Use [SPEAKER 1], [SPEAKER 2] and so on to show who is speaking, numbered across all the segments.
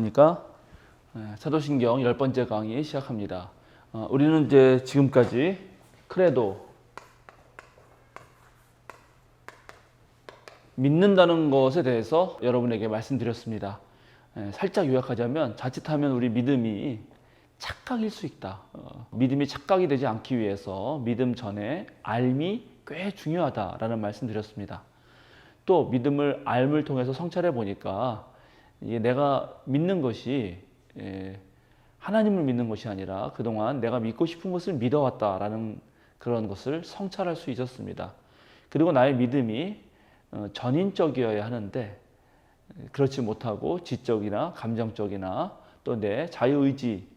[SPEAKER 1] 안녕하십니까? 사도신경 10번째 강의 시작합니다. 우리는 이제 지금까지 크레도, 믿는다는 것에 대해서 여러분에게 말씀드렸습니다. 살짝 요약하자면 자칫하면 우리 믿음이 착각일 수 있다. 믿음이 착각이 되지 않기 위해서 믿음 전에 알미 꽤 중요하다라는 말씀드렸습니다. 또 믿음을 알을 통해서 성찰해 보니까 이게 내가 믿는 것이 하나님을 믿는 것이 아니라 그동안 내가 믿고 싶은 것을 믿어왔다라는 그런 것을 성찰할 수 있었습니다. 그리고 나의 믿음이 전인적이어야 하는데 그렇지 못하고 지적이나 감정적이나 또 내 자유의지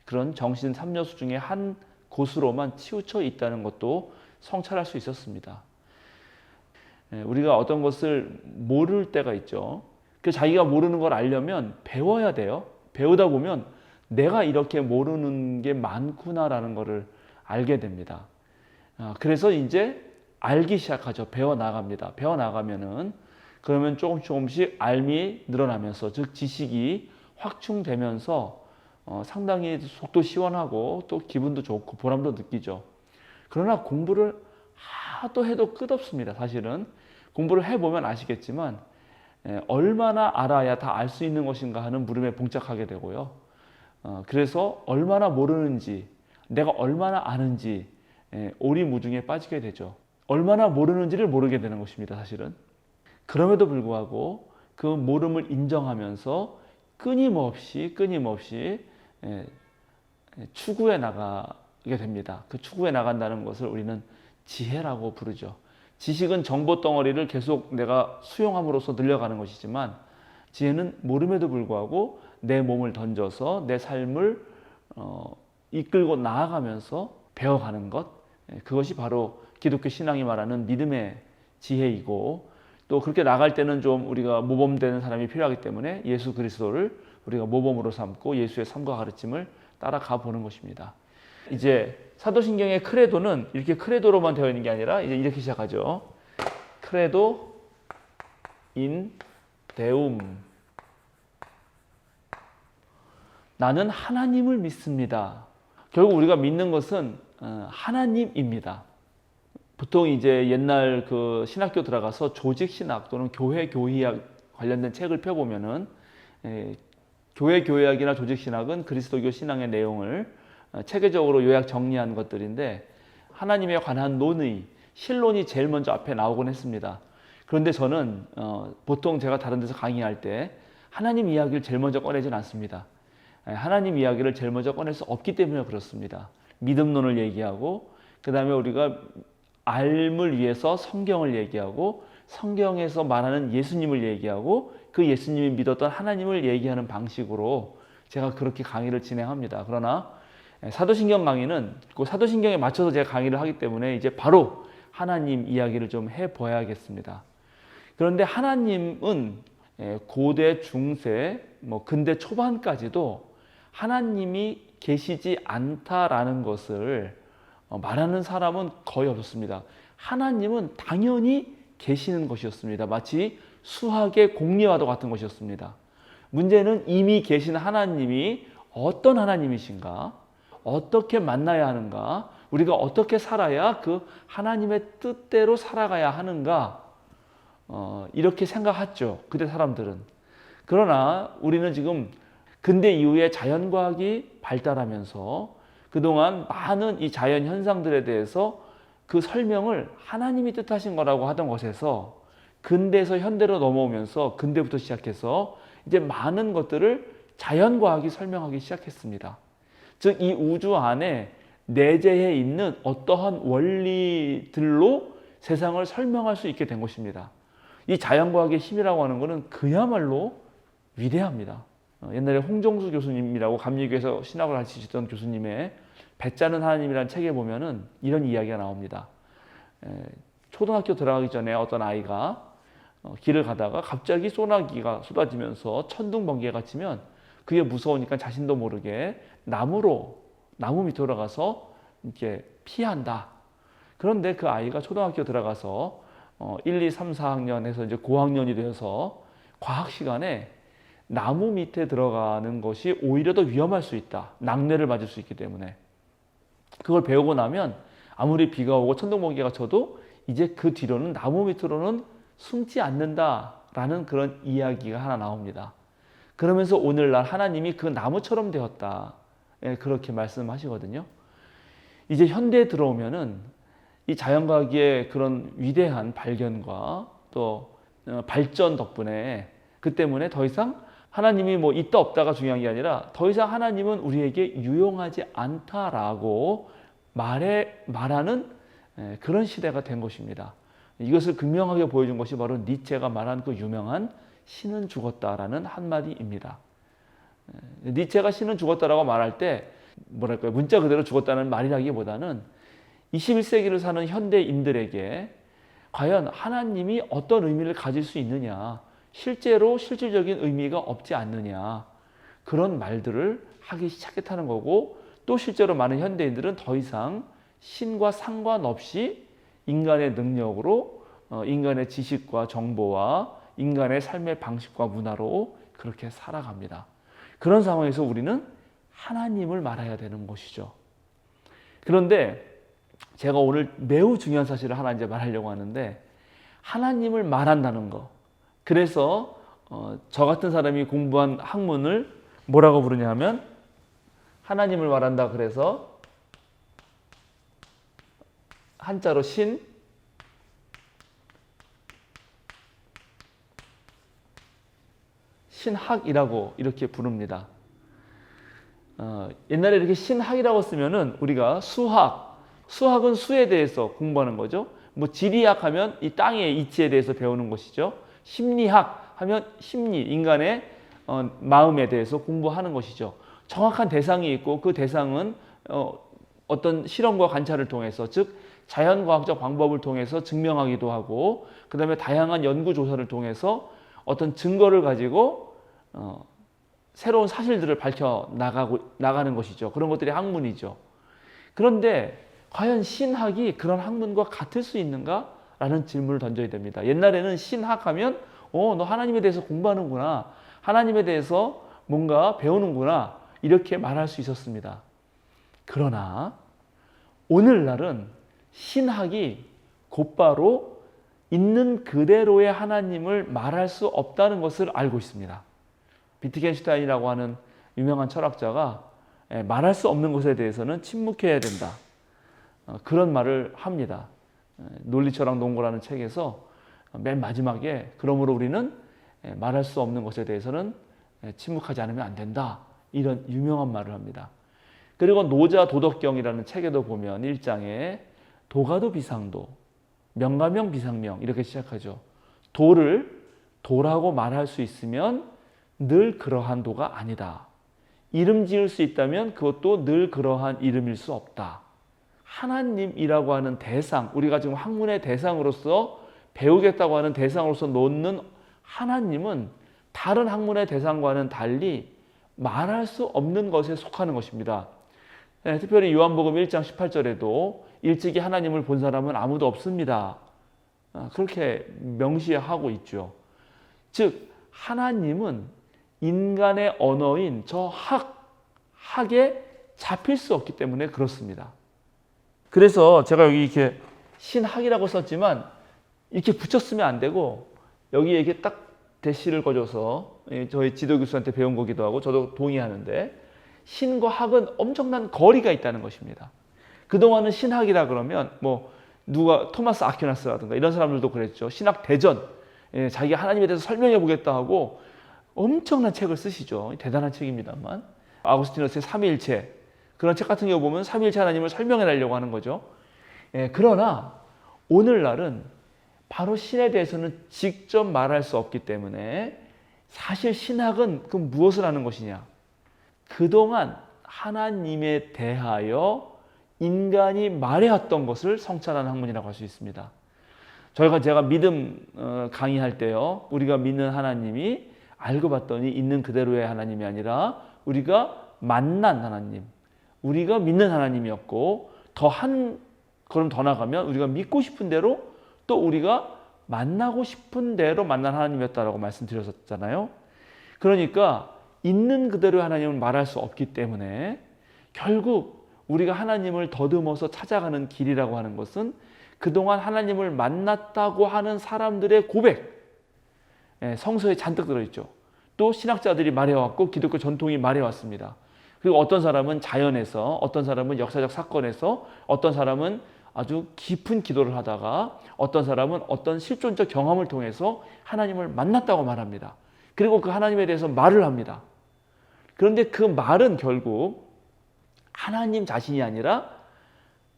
[SPEAKER 1] 그런 정신 3요소 중에 한 곳으로만 치우쳐 있다는 것도 성찰할 수 있었습니다. 우리가 어떤 것을 모를 때가 있죠. 그 자기가 모르는 걸 알려면 배워야 돼요. 배우다 보면 내가 이렇게 모르는 게 많구나라는 것을 알게 됩니다. 그래서 이제 알기 시작하죠. 배워 나갑니다. 배워 나가면은 그러면 조금씩 알미 늘어나면서 즉 지식이 확충되면서 상당히 속도 시원하고 또 기분도 좋고 보람도 느끼죠. 그러나 공부를 하도 해도 끝없습니다. 사실은 공부를 해보면 아시겠지만 얼마나 알아야 다 알 수 있는 것인가 하는 물음에 봉착하게 되고요. 그래서 얼마나 모르는지 내가 얼마나 아는지 오리무중에 빠지게 되죠. 얼마나 모르는지를 모르게 되는 것입니다. 사실은. 그럼에도 불구하고 그 모름을 인정하면서 끊임없이 추구해 나가게 됩니다. 그 추구해 나간다는 것을 우리는 지혜라고 부르죠. 지식은 정보 덩어리를 계속 내가 수용함으로써 늘려가는 것이지만 지혜는 모름에도 불구하고 내 몸을 던져서 내 삶을 이끌고 나아가면서 배워가는 것, 그것이 바로 기독교 신앙이 말하는 믿음의 지혜이고 또 그렇게 나갈 때는 좀 우리가 모범되는 사람이 필요하기 때문에 예수 그리스도를 우리가 모범으로 삼고 예수의 삶과 가르침을 따라가 보는 것입니다. 이제 사도신경의 크레도는 이렇게 크레도로만 되어 있는 게 아니라 이제 이렇게 시작하죠. 크레도 인 데움. 나는 하나님을 믿습니다. 결국 우리가 믿는 것은 하나님입니다. 보통 이제 옛날 그 신학교 들어가서 조직 신학 또는 교회 교의학 관련된 책을 펴보면은 교회 교의학이나 조직 신학은 그리스도교 신앙의 내용을 체계적으로 요약 정리한 것들인데 하나님에 관한 논의, 신론이 제일 먼저 앞에 나오곤 했습니다. 그런데 저는 보통 제가 다른 데서 강의할 때 하나님 이야기를 제일 먼저 꺼내진 않습니다. 하나님 이야기를 제일 먼저 꺼낼 수 없기 때문에 그렇습니다. 믿음론을 얘기하고 그 다음에 우리가 알을 위해서 성경을 얘기하고 성경에서 말하는 예수님을 얘기하고 그 예수님이 믿었던 하나님을 얘기하는 방식으로 제가 그렇게 강의를 진행합니다. 그러나 사도신경 강의는 그 사도신경에 맞춰서 제가 강의를 하기 때문에 이제 바로 하나님 이야기를 좀 해봐야겠습니다. 그런데 하나님은 고대, 중세, 근대 초반까지도 하나님이 계시지 않다라는 것을 말하는 사람은 거의 없었습니다. 하나님은 당연히 계시는 것이었습니다. 마치 수학의 공리와도 같은 것이었습니다. 문제는 이미 계신 하나님이 어떤 하나님이신가? 어떻게 만나야 하는가? 우리가 어떻게 살아야 그 하나님의 뜻대로 살아가야 하는가? 이렇게 생각했죠. 그때 사람들은. 그러나 우리는 지금 근대 이후에 자연과학이 발달하면서 그동안 많은 이 자연 현상들에 대해서 그 설명을 하나님이 뜻하신 거라고 하던 것에서 근대에서 현대로 넘어오면서 근대부터 시작해서 이제 많은 것들을 자연과학이 설명하기 시작했습니다. 즉 이 우주 안에 내재해 있는 어떠한 원리들로 세상을 설명할 수 있게 된 것입니다. 이 자연과학의 힘이라고 하는 것은 그야말로 위대합니다. 옛날에 홍정수 교수님이라고 감리교에서 신학을 가르치시던 교수님의 배짜는 하나님이라는 책에 보면은 이런 이야기가 나옵니다. 초등학교 들어가기 전에 어떤 아이가 길을 가다가 갑자기 소나기가 쏟아지면서 천둥 번개가 치면 그게 무서우니까 자신도 모르게 나무 밑으로 가서 이렇게 피한다. 그런데 그 아이가 초등학교 들어가서 1, 2, 3, 4학년에서 이제 고학년이 되어서 과학 시간에 나무 밑에 들어가는 것이 오히려 더 위험할 수 있다. 낙뢰를 맞을 수 있기 때문에. 그걸 배우고 나면 아무리 비가 오고 천둥번개가 쳐도 이제 그 뒤로는 나무 밑으로는 숨지 않는다라는 그런 이야기가 하나 나옵니다. 그러면서 오늘날 하나님이 그 나무처럼 되었다. 그렇게 말씀하시거든요. 이제 현대에 들어오면은 이 자연과학의 그런 위대한 발견과 또 발전 덕분에 그 때문에 더 이상 하나님이 뭐 있다 없다가 중요한 게 아니라 더 이상 하나님은 우리에게 유용하지 않다라고 말하는 그런 시대가 된 것입니다. 이것을 극명하게 보여준 것이 바로 니체가 말한 그 유명한 신은 죽었다라는 한마디입니다. 니체가 신은 죽었다라고 말할 때 뭐랄까요, 문자 그대로 죽었다는 말이라기보다는 21세기를 사는 현대인들에게 과연 하나님이 어떤 의미를 가질 수 있느냐, 실제로 실질적인 의미가 없지 않느냐, 그런 말들을 하기 시작했다는 거고, 또 실제로 많은 현대인들은 더 이상 신과 상관없이 인간의 능력으로 인간의 지식과 정보와 인간의 삶의 방식과 문화로 그렇게 살아갑니다. 그런 상황에서 우리는 하나님을 말해야 되는 것이죠. 그런데 제가 오늘 매우 중요한 사실을 하나 이제 말하려고 하는데, 하나님을 말한다는 거. 그래서 저 같은 사람이 공부한 학문을 뭐라고 부르냐 하면 하나님을 말한다. 그래서 한자로 신학이라고 이렇게 부릅니다. 옛날에 이렇게 신학이라고 쓰면은 우리가 수학은 수에 대해서 공부하는 거죠. 뭐 지리학 하면 이 땅의 이치에 대해서 배우는 것이죠. 심리학 하면 심리, 인간의 마음에 대해서 공부하는 것이죠. 정확한 대상이 있고 그 대상은 어떤 실험과 관찰을 통해서, 즉 자연과학적 방법을 통해서 증명하기도 하고, 그 다음에 다양한 연구조사를 통해서 어떤 증거를 가지고 새로운 사실들을 나가는 것이죠. 그런 것들이 학문이죠. 그런데 과연 신학이 그런 학문과 같을 수 있는가? 라는 질문을 던져야 됩니다. 옛날에는 신학하면 너 하나님에 대해서 공부하는구나, 하나님에 대해서 뭔가 배우는구나, 이렇게 말할 수 있었습니다. 그러나 오늘날은 신학이 곧바로 있는 그대로의 하나님을 말할 수 없다는 것을 알고 있습니다. 비트겐슈타인이라고 하는 유명한 철학자가 말할 수 없는 것에 대해서는 침묵해야 된다, 그런 말을 합니다. 논리철학 농구라는 책에서 맨 마지막에 그러므로 우리는 말할 수 없는 것에 대해서는 침묵하지 않으면 안 된다, 이런 유명한 말을 합니다. 그리고 노자 도덕경이라는 책에도 보면 1장에 도가도 비상도, 명가명 비상명 이렇게 시작하죠. 도를 도라고 말할 수 있으면 늘 그러한 도가 아니다. 이름 지을 수 있다면 그것도 늘 그러한 이름일 수 없다. 하나님이라고 하는 대상, 우리가 지금 학문의 대상으로서 배우겠다고 하는 대상으로서 놓는 하나님은 다른 학문의 대상과는 달리 말할 수 없는 것에 속하는 것입니다. 특별히 요한복음 1장 18절에도 일찍이 하나님을 본 사람은 아무도 없습니다, 그렇게 명시하고 있죠. 즉 하나님은 인간의 언어인 저 학에 잡힐 수 없기 때문에 그렇습니다. 그래서 제가 여기 이렇게 신학이라고 썼지만 이렇게 붙였으면 안 되고, 여기에 이렇게 딱 대시를 거줘서 저희 지도교수한테 배운 거기도 하고 저도 동의하는데, 신과 학은 엄청난 거리가 있다는 것입니다. 그동안은 신학이라 그러면 뭐 누가 토마스 아퀴나스라든가 이런 사람들도 그랬죠. 신학 대전, 자기가 하나님에 대해서 설명해 보겠다 하고 엄청난 책을 쓰시죠. 대단한 책입니다만, 아구스티누스의 삼위일체, 그런 책 같은 경우 보면 삼위일체 하나님을 설명해 달려고 하는 거죠. 그러나 오늘날은 바로 신에 대해서는 직접 말할 수 없기 때문에 사실 신학은 그 무엇을 하는 것이냐, 그동안 하나님에 대하여 인간이 말해왔던 것을 성찰하는 학문이라고 할 수 있습니다. 제가 믿음 강의할 때요, 우리가 믿는 하나님이 알고 봤더니 있는 그대로의 하나님이 아니라 우리가 만난 하나님, 우리가 믿는 하나님이었고, 한 걸음 더 나가면 우리가 믿고 싶은 대로 또 우리가 만나고 싶은 대로 만난 하나님이었다라고 말씀드렸었잖아요. 그러니까 있는 그대로 하나님을 말할 수 없기 때문에 결국 우리가 하나님을 더듬어서 찾아가는 길이라고 하는 것은 그동안 하나님을 만났다고 하는 사람들의 고백, 성서에 잔뜩 들어있죠. 또 신학자들이 말해왔고 기독교 전통이 말해왔습니다. 그리고 어떤 사람은 자연에서, 어떤 사람은 역사적 사건에서, 어떤 사람은 아주 깊은 기도를 하다가, 어떤 사람은 어떤 실존적 경험을 통해서 하나님을 만났다고 말합니다. 그리고 그 하나님에 대해서 말을 합니다. 그런데 그 말은 결국 하나님 자신이 아니라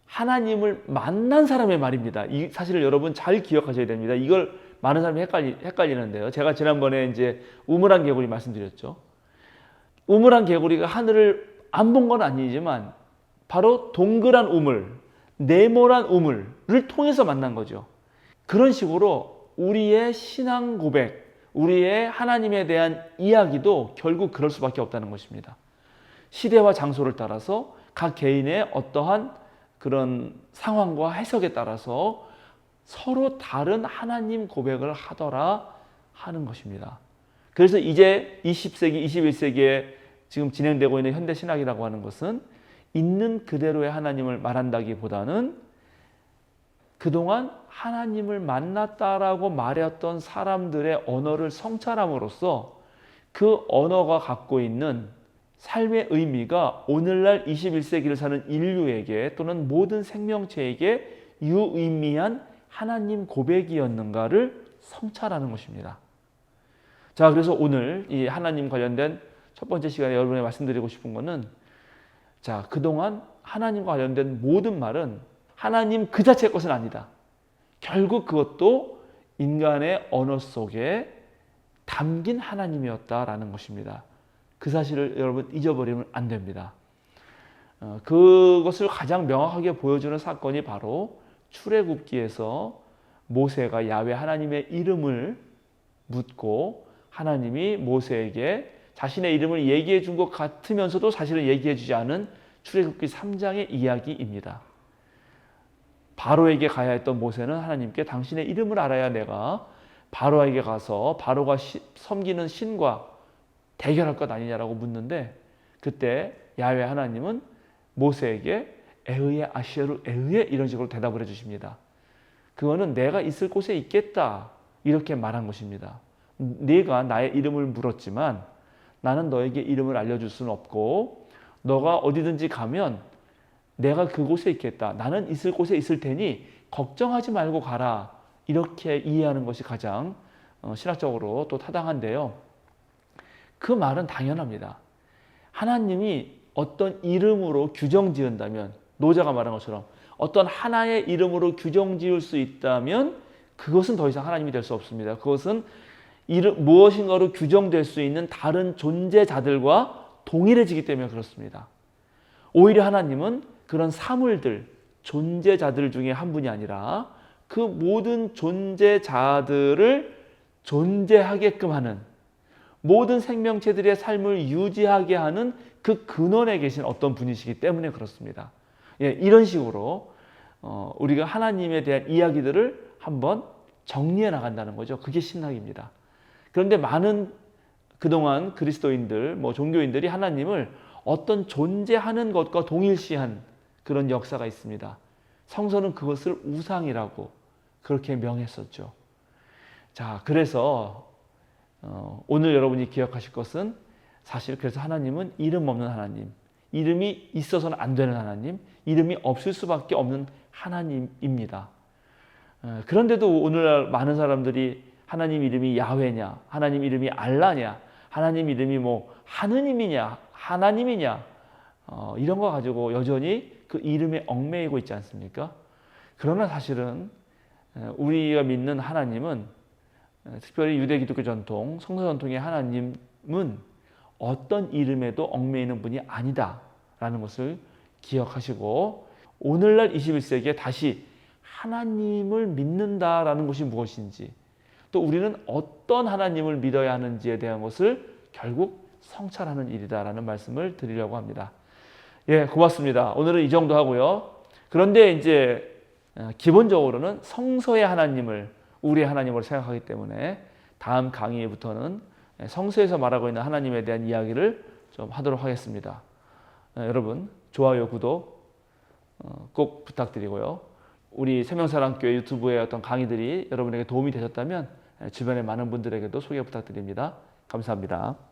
[SPEAKER 1] 하나님을 만난 사람의 말입니다. 이 사실을 여러분 잘 기억하셔야 됩니다. 이걸 많은 사람이 헷갈리는데요. 제가 지난번에 이제 우물안 개구리 말씀드렸죠. 우물안 개구리가 하늘을 안 본 건 아니지만 바로 동그란 우물, 네모난 우물을 통해서 만난 거죠. 그런 식으로 우리의 신앙 고백, 우리의 하나님에 대한 이야기도 결국 그럴 수밖에 없다는 것입니다. 시대와 장소를 따라서 각 개인의 어떠한 그런 상황과 해석에 따라서 서로 다른 하나님 고백을 하더라 하는 것입니다. 그래서 이제 20세기, 21세기에 지금 진행되고 있는 현대신학이라고 하는 것은 있는 그대로의 하나님을 말한다기보다는 그동안 하나님을 만났다라고 말했던 사람들의 언어를 성찰함으로써 그 언어가 갖고 있는 삶의 의미가 오늘날 21세기를 사는 인류에게 또는 모든 생명체에게 유의미한 하나님 고백이었는가를 성찰하는 것입니다. 자, 그래서 오늘 이 하나님 관련된 첫 번째 시간에 여러분에게 말씀드리고 싶은 것은, 자, 그동안 하나님과 관련된 모든 말은 하나님 그 자체의 것은 아니다. 결국 그것도 인간의 언어 속에 담긴 하나님이었다라는 것입니다. 그 사실을 여러분 잊어버리면 안 됩니다. 그것을 가장 명확하게 보여주는 사건이 바로 출애굽기에서 모세가 야훼 하나님의 이름을 묻고 하나님이 모세에게 자신의 이름을 얘기해 준 것 같으면서도 사실은 얘기해 주지 않은 출애굽기 3장의 이야기입니다. 바로에게 가야 했던 모세는 하나님께 당신의 이름을 알아야 내가 바로에게 가서 바로가 섬기는 신과 대결할 것 아니냐라고 묻는데, 그때 야훼 하나님은 모세에게 에흐예 아시에루 에흐예 이런 식으로 대답을 해주십니다. 그거는 내가 있을 곳에 있겠다 이렇게 말한 것입니다. 네가 나의 이름을 물었지만 나는 너에게 이름을 알려줄 수는 없고 너가 어디든지 가면 내가 그곳에 있겠다. 나는 있을 곳에 있을 테니 걱정하지 말고 가라. 이렇게 이해하는 것이 가장 신학적으로 또 타당한데요. 그 말은 당연합니다. 하나님이 어떤 이름으로 규정 지은다면, 노자가 말한 것처럼 어떤 하나의 이름으로 규정 지을 수 있다면 그것은 더 이상 하나님이 될 수 없습니다. 그것은 무엇인가로 규정될 수 있는 다른 존재자들과 동일해지기 때문에 그렇습니다. 오히려 하나님은 그런 사물들, 존재자들 중에 한 분이 아니라 그 모든 존재자들을 존재하게끔 하는, 모든 생명체들의 삶을 유지하게 하는 그 근원에 계신 어떤 분이시기 때문에 그렇습니다. 이런 식으로 우리가 하나님에 대한 이야기들을 한번 정리해 나간다는 거죠. 그게 신학입니다. 그런데 많은 그동안 그리스도인들, 종교인들이 하나님을 어떤 존재하는 것과 동일시한 그런 역사가 있습니다. 성서는 그것을 우상이라고 그렇게 명했었죠. 자, 그래서 오늘 여러분이 기억하실 것은, 사실 그래서 하나님은 이름 없는 하나님, 이름이 있어서는 안 되는 하나님, 이름이 없을 수밖에 없는 하나님입니다. 그런데도 오늘날 많은 사람들이 하나님 이름이 야훼냐, 하나님 이름이 알라냐, 하나님 이름이 하느님이냐, 하나님이냐, 이런 거 가지고 여전히 그 이름에 얽매이고 있지 않습니까? 그러나 사실은 우리가 믿는 하나님은, 특별히 유대 기독교 전통, 성서 전통의 하나님은 어떤 이름에도 얽매이는 분이 아니다라는 것을 기억하시고, 오늘날 21세기에 다시 하나님을 믿는다라는 것이 무엇인지, 또 우리는 어떤 하나님을 믿어야 하는지에 대한 것을 결국 성찰하는 일이다라는 말씀을 드리려고 합니다. 고맙습니다. 오늘은 이 정도 하고요. 그런데 이제 기본적으로는 성서의 하나님을 우리의 하나님으로 생각하기 때문에 다음 강의부터는 성서에서 말하고 있는 하나님에 대한 이야기를 좀 하도록 하겠습니다. 여러분 좋아요, 구독 꼭 부탁드리고요. 우리 생명사랑교회 유튜브의 어떤 강의들이 여러분에게 도움이 되셨다면 주변의 많은 분들에게도 소개 부탁드립니다. 감사합니다.